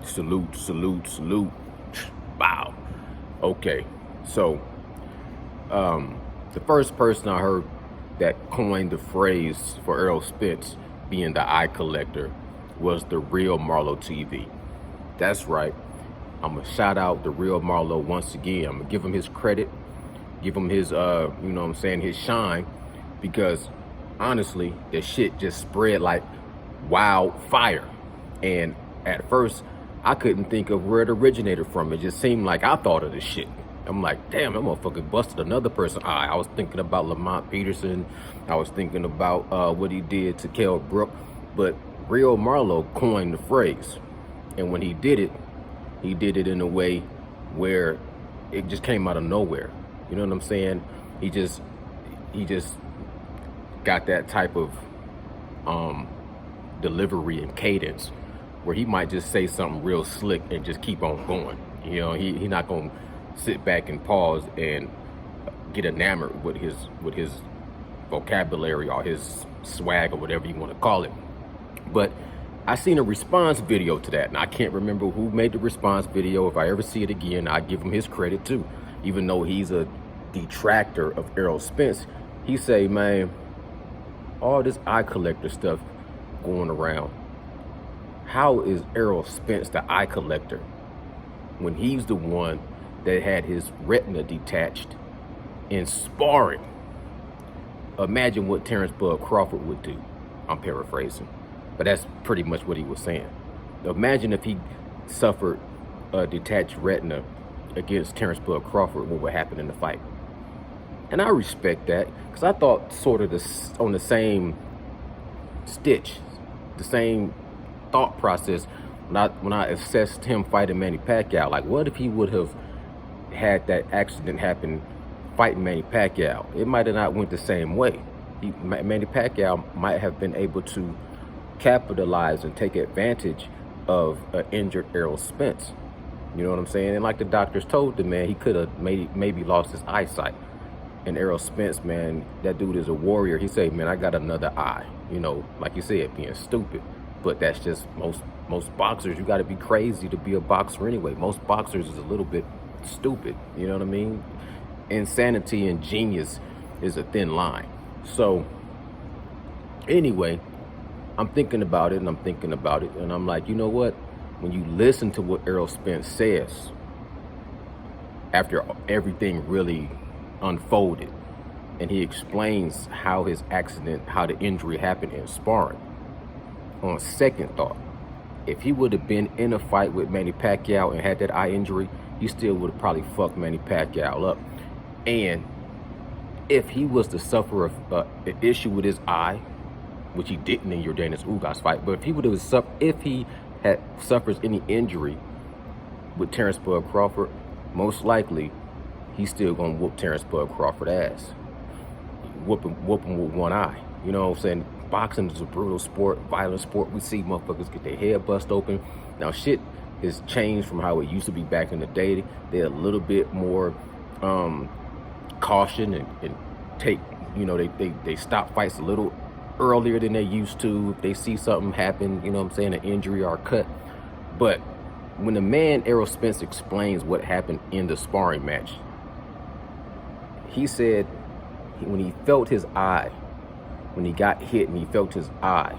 Salute, salute, salute. Wow. Okay. So, the first person I heard that coined the phrase for Errol Spence being the eye collector was the real Marlowe TV. That's right. I'm gonna shout out the real Marlowe once again. I'm gonna give him his credit, give him his, his shine, because honestly, the shit just spread like wildfire. And at first, I couldn't think of where it originated from. It just seemed like I thought of the shit. I'm like, damn, that motherfucker busted another person's eye. I was thinking about Lamont Peterson. I was thinking about what he did to Kell Brook. But real Marlowe coined the phrase. And when he did it in a way where it just came out of nowhere. You know what I'm saying? He just got that type of delivery and cadence where he might just say something real slick and just keep on going. You know, he not gonna sit back and pause and get enamored with his vocabulary or his swag or whatever you want to call it. But I seen a response video to that, and I can't remember who made the response video. If I ever see it again, I give him his credit too. Even though he's a detractor of Errol Spence, he say, man, all this eye collector stuff going around, how is Errol Spence the eye collector when he's the one that had his retina detached in sparring? Imagine what Terrence Bud Crawford would do. I'm paraphrasing, but that's pretty much what he was saying. Imagine if he suffered a detached retina against Terrence Bud Crawford, what would happen in the fight? And I respect that, because I thought sort of on the same stitch, the same thought process when I assessed him fighting Manny Pacquiao. Like, what if he would have had that accident happen fighting Manny Pacquiao? It might have not went the same way. Manny Pacquiao might have been able to capitalize and take advantage of an injured Errol Spence. You know what I'm saying? And like the doctors told the man, he could have maybe lost his eyesight. And Errol Spence, man, that dude is a warrior. He said, man, I got another eye. You know, like you said, being stupid. But that's just most boxers. You got to be crazy to be a boxer anyway. Most boxers is a little bit stupid. You know what I mean? Insanity and genius is a thin line. So anyway, I'm thinking about it and and I'm like, you know what? When you listen to what Errol Spence says after everything really unfolded, and he explains how his accident, how the injury happened in sparring. On second thought, if he would have been in a fight with Manny Pacquiao and had that eye injury, he still would have probably fucked Manny Pacquiao up. And if he was to suffer an issue with his eye, which he didn't in Yordenis Ugas fight, but if he had suffers any injury with Terrence Bud Crawford, most likely he's still gonna whoop Terrence Bud Crawford ass. Whoop him with one eye. You know what I'm saying? Boxing is a brutal sport, violent sport. We see motherfuckers get their head bust open. Now shit has changed from how it used to be back in the day. They're a little bit more caution and take, you know, they stop fights a little earlier than they used to. If they see something happen, you know what I'm saying, an injury or a cut. But when the man Errol Spence explains what happened in the sparring match, he said when he felt his eye, when he got hit and he felt his eye,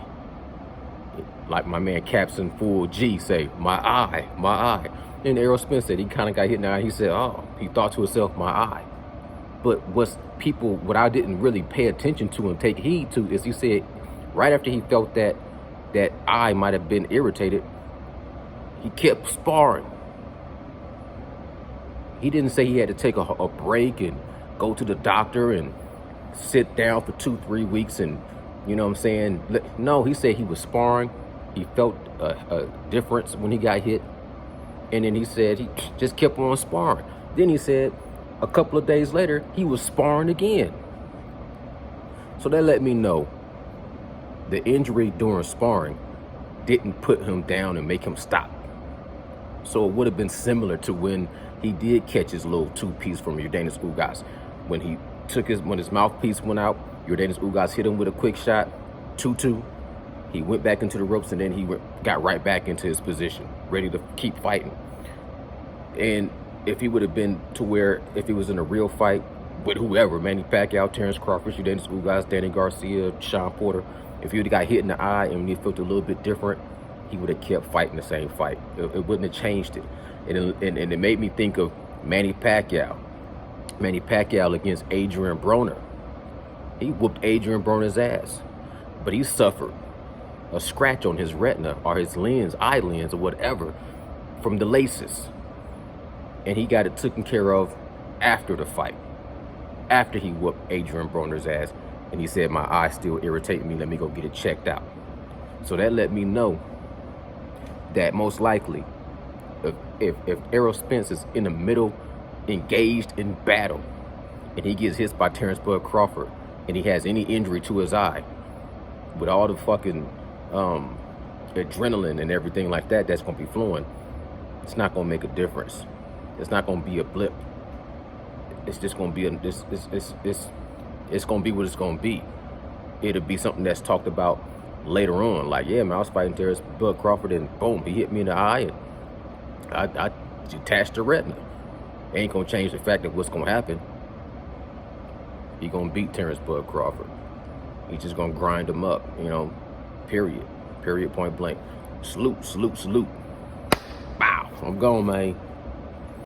like my man Captain Full G say, my eye, my eye. And Errol Spence said he kind of got hit in the eye. He said, oh, he thought to himself, my eye. But what I didn't really pay attention to and take heed to is he said right after he felt that eye might have been irritated, he kept sparring. He didn't say he had to take a break and go to the doctor and sit down for 2-3 weeks and, you know what I'm saying? No, he said he was sparring. He felt a difference when he got hit. And then he said he just kept on sparring. Then he said a couple of days later, he was sparring again. So that let me know the injury during sparring didn't put him down and make him stop. So it would have been similar to when he did catch his little two-piece from Yordenis Ugas. When his mouthpiece went out, Yordenis Ugas hit him with a quick shot, 2-2. He went back into the ropes, and then he got right back into his position, ready to keep fighting. And if he would have been to where, if he was in a real fight with whoever, Manny Pacquiao, Terrence Crawford, you Danny School guys, Danny Garcia, Sean Porter, if he would have got hit in the eye and he felt a little bit different, he would have kept fighting the same fight. It wouldn't have changed it. And it made me think of Manny Pacquiao. Manny Pacquiao against Adrian Broner. He whooped Adrian Broner's ass, but he suffered a scratch on his retina or his lens, eye lens or whatever, from the laces. And he got it taken care of after the fight, after he whooped Adrian Broner's ass. And he said, my eye still irritating me, let me go get it checked out. So that let me know that most likely, if Errol Spence is in the middle, engaged in battle, and he gets hit by Terrence Bud Crawford, and he has any injury to his eye, with all the fucking adrenaline and everything like that that's gonna be flowing, it's not gonna make a difference. It's not gonna be a blip. It's just gonna be it's gonna be what it's gonna be. It'll be something that's talked about later on. Like, yeah, man, I was fighting Terrence Bud Crawford, and boom, he hit me in the eye, and I detached the retina. Ain't gonna change the fact that what's gonna happen. He gonna beat Terrence Bud Crawford. He's just gonna grind him up, you know, period. Period, point blank. Salute, salute, salute. Bow. I'm gone, man.